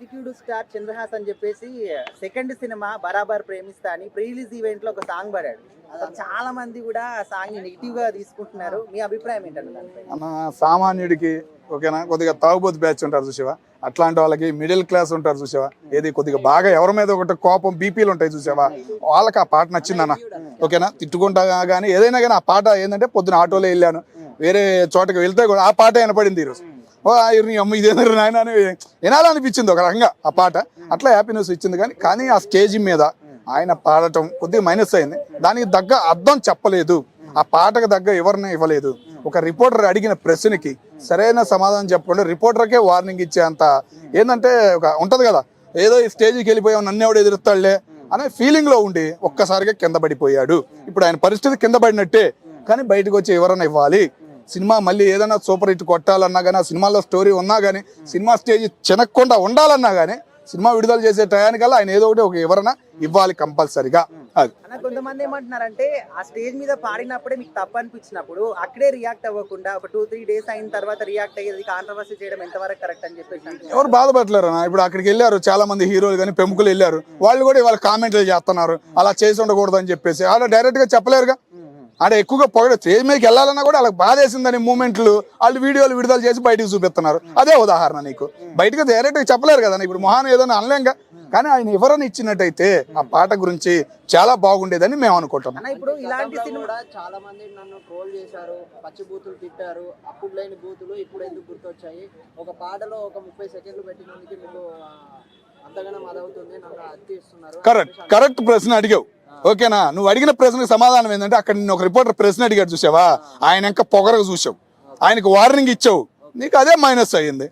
Attitude star Chandrahas అని చెప్పేసి second cinema బరాబర్ ప్రేమిస్తా అని ప్రీ రిలీజ్ ఈవెంట్ లో ఒక సాంగ్ పాడాడు. అసలు చాలా మంది కూడా ఆ సాంగ్ ని నెగిటివ్ గా తీసుకుంటున్నారు. మీ అభిప్రాయం ఏంటంటే దానిపై? అన్న సామాన్యుడికి ఓకేనా, కొద్దిగా తాగుబోతు బ్యాచ్ ఉంటారు చూసావా, అట్లాంటి వాళ్ళకి మిడిల్ క్లాస్ ఉంటారు చూసావా, ఏది కొద్దిగా బాగా ఎవరి మీద ఒకటి కోపం బీపీలు ఉంటాయి చూసావా, వాళ్ళకి ఆ పాట నచ్చిందన్న. ఓకేనా, తిట్టుకుంటా కానీ ఏదైనా కానీ ఆ పాట ఏంటంటే పొద్దున ఆటోలో వెళ్ళాను, వేరే చోటకి వెళ్తే కూడా ఆ పాట వినపడింది ఈరోజు. ఓ అమ్మ ఇదేంద్ర నాయన అని వినాలనిపించింది ఒక రకంగా ఆ పాట. అట్లా హ్యాపీనెస్ ఇచ్చింది. కానీ ఆ స్టేజ్ మీద ఆయన పాడటం కొద్దిగా మైనస్ అయింది. దానికి తగ్గ అర్థం చెప్పలేదు, ఆ పాటకు తగ్గ ఎవరిని ఇవ్వలేదు. ఒక రిపోర్టర్ అడిగిన ప్రశ్నకి సరైన సమాధానం చెప్పకుండా రిపోర్టర్కే వార్నింగ్ ఇచ్చేంత ఏంటంటే ఒక ఉంటుంది కదా, ఏదో ఈ స్టేజ్కి వెళ్ళిపోయాం నన్ను ఎవడు ఎదురుస్తాడులే అనే ఫీలింగ్లో ఉండి ఒక్కసారిగా కింద పడిపోయాడు. ఇప్పుడు ఆయన పరిస్థితి కింద పడినట్టే. కానీ బయటకు వచ్చి ఎవరైనా ఇవ్వాలి. సినిమా మళ్ళీ ఏదైనా సూపర్ హిట్ కొట్టాలన్నా కానీ, ఆ సినిమాలో స్టోరీ ఉన్నా కానీ, సినిమా స్టేజ్ చెనక్కుండా ఉండాలన్నా కానీ, సినిమా విడుదల చేసే టయానికల్లా ఆయన ఏదో ఒకటి ఎవరైనా ఇవ్వాలి కంపల్సరిగా. అది కొంతమంది ఏమంటున్నారంటే ఆ స్టేజ్ మీద పాడినప్పుడే మీకు తప్పు అనిపించినప్పుడు అక్కడే రియాక్ట్ అవ్వకుండా ఒక 2-3 days అయిన తర్వాత రియాక్ట్ అయ్యేది కాంట్రవర్సీ చేయడం ఎంతవరకు కరెక్ట్ అని చెప్పేసి ఎవరు బాధపడలేరు అన్న. ఇప్పుడు అక్కడికి వెళ్ళారు చాలా మంది హీరోలు కానీ ప్రముఖులు వెళ్ళారు, వాళ్ళు కూడా ఇవాళ కామెంట్లు చేస్తున్నారు అలా చేసి ఉండకూడదు అని చెప్పేసి. అలా డైరెక్ట్ గా చెప్పలేరుగా. అంటే ఎక్కువగా పొగడ స్టేజ్ మీదకి వెళ్ళాలన్నా కూడా వాళ్ళకి బాధ వేసిందని మూమెంట్లు వాళ్ళు వీడియోలు విడుదల చేసి బయటకు చూపిస్తున్నారు. అదే ఉదాహరణ. నీకు బయటకు డైరెక్ట్గా చెప్పలేరు కదా. ఇప్పుడు మొహాన్ ఏదైనా అనలేంగా, కానీ ఆయన ఎవరైనా ఇచ్చినట్టయితే ఆ పాట గురించి చాలా బాగుండేదని మేము అనుకుంటున్నాం. ఇప్పుడు ఇలాంటి సినిమా చాలా మంది నన్ను ట్రోల్ చేశారు, పచ్చి బూతులు తిట్టారు. అప్పుడు లేని బూతులు ఇప్పుడు ఎందుకు గుర్తొచ్చాయి? ఒక పాటలో ఒక 30 సెకండ్లు పెట్టినందుకు మీకు అంతగానం అదవుతుంది, నన్ను అత్తిస్తున్నారు. కరెక్ట్ ప్రశ్న అడిగావు. ఓకేనా, నువ్వు అడిగిన ప్రశ్నకు సమాధానం ఏంటంటే అక్కడ నిన్ను ఒక రిపోర్టర్ ప్రశ్న అడిగాడు చూసావా, ఆయన ఇంకా పొగరకు చూసావు, ఆయనకు వార్నింగ్ ఇచ్చావు, నీకు అదే మైనస్ అయ్యింది.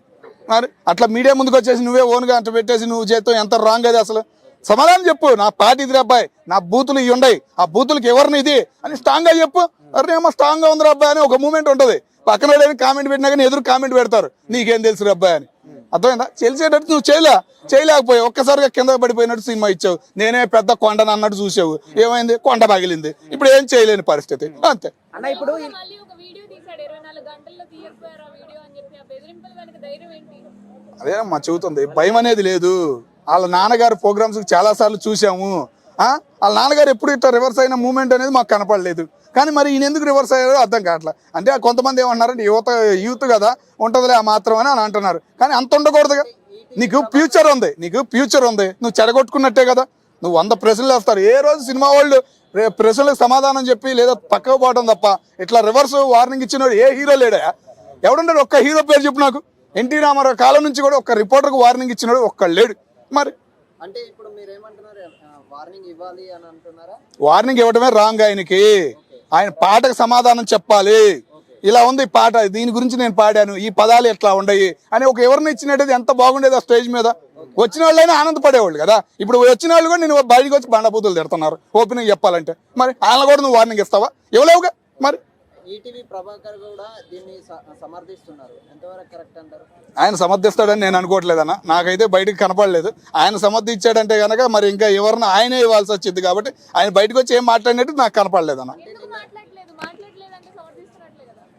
మరి అట్లా మీడియా ముందుకు వచ్చేసి నువ్వే ఓన్గా అంట పెట్టేసి నువ్వు చేస్తావు, ఎంత రాంగ్ అది అసలు. సమాధానం చెప్పు, నా పార్టీ ఇది అబ్బాయి, నా బూతులు ఇవి ఉన్నాయి, ఆ బూతులకి ఎవరిని ఇది అని స్ట్రాంగ్ గా చెప్పు. అరే ఏమో స్ట్రాంగ్ గా ఉంది అబ్బాయి అని ఒక మూమెంట్ ఉంటుంది. పక్కన కామెంట్ పెట్టినా కానీ ఎదురు కామెంట్ పెడతారు, నీకేం తెలుసు అబ్బాయి అని. అర్థమైందా? తెలిసేటట్టు నువ్వు చేయలేకపోయావు, ఒక్కసారిగా కింద పడిపోయినట్టు సినిమా ఇచ్చావు. నేనే పెద్ద కొండను అన్నట్టు చూసావు, ఏమైంది? కొండ పగిలింది. ఇప్పుడు ఏం చేయలేని పరిస్థితి అంతే. అన్న ఇప్పుడు అదేనమ్మా చెబుతుంది, భయం అనేది లేదు. వాళ్ళ నాన్నగారు ప్రోగ్రామ్స్ చాలా సార్లు చూసాము. వాళ్ళ నాన్నగారు ఎప్పుడు ఇట్లా రివర్స్ అయిన మూమెంట్ అనేది మాకు కనపడలేదు. కానీ మరి ఈయన ఎందుకు రివర్స్ అయ్యారో అర్థం కావట్లేదు. అంటే కొంతమంది ఏమంటున్నారంటే యూత్ కదా ఉంటుందిలే ఆ మాత్రం అని అంటున్నారు. కానీ అంత ఉండకూడదుగా. నీకు ఫ్యూచర్ ఉంది, నువ్వు చెడగొట్టుకున్నట్టే కదా. నువ్వు 100 ప్రశ్నలు వేస్తారు. ఏ రోజు సినిమా వాళ్ళు ప్రశ్నలకు సమాధానం చెప్పి లేదా పక్కకు పోవడం తప్ప ఇట్లా రివర్స్ వార్నింగ్ ఇచ్చినోడు ఏ హీరో లేడా? ఎవడున్నాడు? ఒక్క హీరో పేరు చెప్పు నాకు. ఎన్టీ రామారావు కాలం నుంచి కూడా ఒక్క రిపోర్టర్కు వార్నింగ్ ఇచ్చినాడు ఒక్కడు లేడు. మరి అంటే ఇప్పుడు మీరు ఏమంటున్నారు, వార్నింగ్ ఇవ్వాలి అని అంటున్నారా? వార్నింగ్ ఇవ్వడమే రాంగ్. ఆయనకి ఆయన పాటకు సమాధానం చెప్పాలి. ఇలా ఉంది ఈ పాట, దీని గురించి నేను పాడాను, ఈ పదాలు ఎట్లా ఉండయి అని ఒక ఎవరిని ఇచ్చినట్టయితే ఎంత బాగుండేది. ఆ స్టేజ్ మీద వచ్చిన వాళ్ళైనా ఆనందపడేవాళ్ళు కదా. ఇప్పుడు వచ్చిన వాళ్ళు కూడా నేను బయటకు వచ్చి బండబూతులు తిడుతున్నారు ఓపెనింగ్ చెప్పాలంటే. మరి ఆయన కూడా నువ్వు వార్నింగ్ ఇస్తావా? ఇవ్వలేవుగా. మరి ఈటీవీ ప్రభాకర్ కూడా దీన్ని సమర్థిస్తున్నారు, ఎంతవరకు కరెక్ట్ అంటారు? ఆయన సమర్థిస్తాడని నేను అనుకోవట్లేదన్న. నాకైతే బయటకు కనపడలేదు. ఆయన సమర్థించాడంటే కనుక మరి ఇంకా ఎవరిని ఆయనే ఇవ్వాల్సి వచ్చింది కాబట్టి ఆయన బయటకు వచ్చి ఏం మాట్లాడినట్టు నాకు కనపడలేదన్న.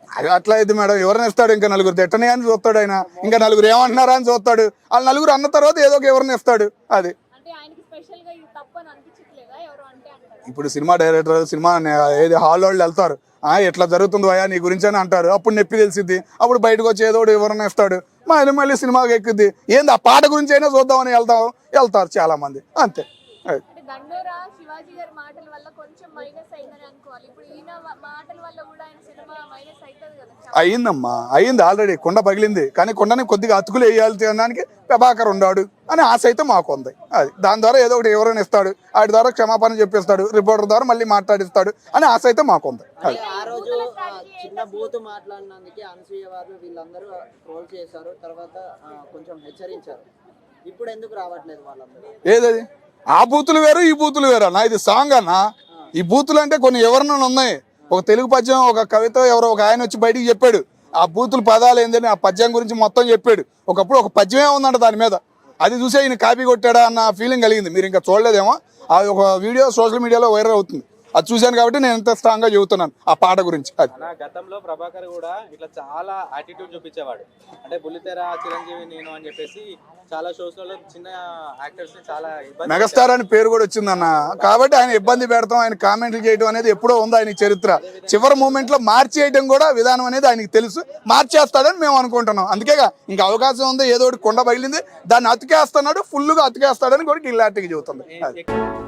అది అట్లా అయితే మేడం ఎవరిని ఇస్తాడు? ఇంకా నలుగురు తిట్టనే అని చూస్తాడు ఆయన, ఇంకా నలుగురు ఏమంటున్నారా అని చూస్తాడు. వాళ్ళు నలుగురు అన్న తర్వాత ఏదో ఒక ఎవరిని ఇస్తాడు. అది ఇప్పుడు సినిమా డైరెక్టర్ సినిమా ఏది హాల్ వాళ్ళు వెళ్తారు, ఎట్లా జరుగుతుందో అయ్యా నీ గురించి అని అంటారు. అప్పుడు నొప్పి తెలిసిద్ది. అప్పుడు బయటకు వచ్చి ఏదో ఎవరైనా ఇస్తాడు, మళ్ళీ సినిమాకి ఎక్కుద్ది. ఏంది ఆ పాట గురించి అయినా చూద్దామని వెళ్తారు చాలా మంది. అంతే. అయిందమ్మా, అయింది ఆల్రెడీ. కొండ పగిలింది కానీ కొండని కొద్దిగా అతుకులు వేయాలి అనడానికి ప్రభాకర్ ఉన్నాడు అని ఆశ అయితే మాకు ఉంది. అది దాని ద్వారా ఏదో ఒకటి ఎవరైనా ఇస్తాడు, వాటి ద్వారా క్షమాపణ చెప్పిస్తాడు, రిపోర్టర్ ద్వారా మళ్ళీ మాట్లాడిస్తాడు అని ఆశ అయితే మాకు ఉంది. ఆ రోజు చిన్న బూతు మాట్లాడినందుకే అనసూయ వారు వీళ్ళందరూ ట్రోల్ చేశారు, తర్వాత కొంచెం హెచ్చరించారు. ఇప్పుడు ఎందుకు రావట్లేదు వాళ్ళందరూ? ఏదది? ఆ బూతులు వేరు ఈ బూతులు వేరు అన్న. ఇది సాంగ్ అన్న. ఈ బూతులు అంటే కొన్ని ఎవరినైనా ఉన్నాయి. ఒక తెలుగు పద్యం, ఒక కవిత ఎవరో ఒక ఆయన వచ్చి బయటికి చెప్పాడు. ఆ బూతులు పదాలు ఏందని ఆ పద్యం గురించి మొత్తం చెప్పాడు. ఒకప్పుడు ఒక పద్యమే ఉందంట దాని మీద. అది చూసే ఈయన కాపీ కొట్టాడా అన్న ఫీలింగ్ కలిగింది. మీరు ఇంకా చూడలేదేమో. అది ఒక వీడియో సోషల్ మీడియాలో వైరల్ అవుతుంది. అది చూశాను కాబట్టి నేను ఎంత స్ట్రాంగ్ గా చెబుతున్నాను ఆ పాట గురించి. అది అన్న గతంలో ప్రభాకర్ కూడా ఇట్లా చాలా యాటిట్యూడ్ చూపించేవాడు. అంటే బుల్లితెర చిరంజీవి నేను అని చెప్పేసి చాలా షోస్ లలో చిన్న యాక్టర్స్ ని చాలా ఇబ్బంది మెగాస్టార్ అని పేరు కూడా వచ్చిందన్న, కాబట్టి ఆయన ఇబ్బంది పెడతాం, ఆయన కామెంట్లు చేయడం అనేది ఎప్పుడో ఉంది ఆయన చరిత్ర. చివరి మూమెంట్ లో మార్చేయడం కూడా విధానం అనేది ఆయనకి తెలుసు, మార్చేస్తాడని మేము అనుకుంటున్నాం. అందుకేగా ఇంకా అవకాశం ఉంది, ఏదో ఒకటి కొండ బయలింది దాన్ని అతికేస్తున్నాడు, ఫుల్ గా అతికేస్తాడని కూడా గిల్లాటికి చెబుతుంది. ఎక్కువ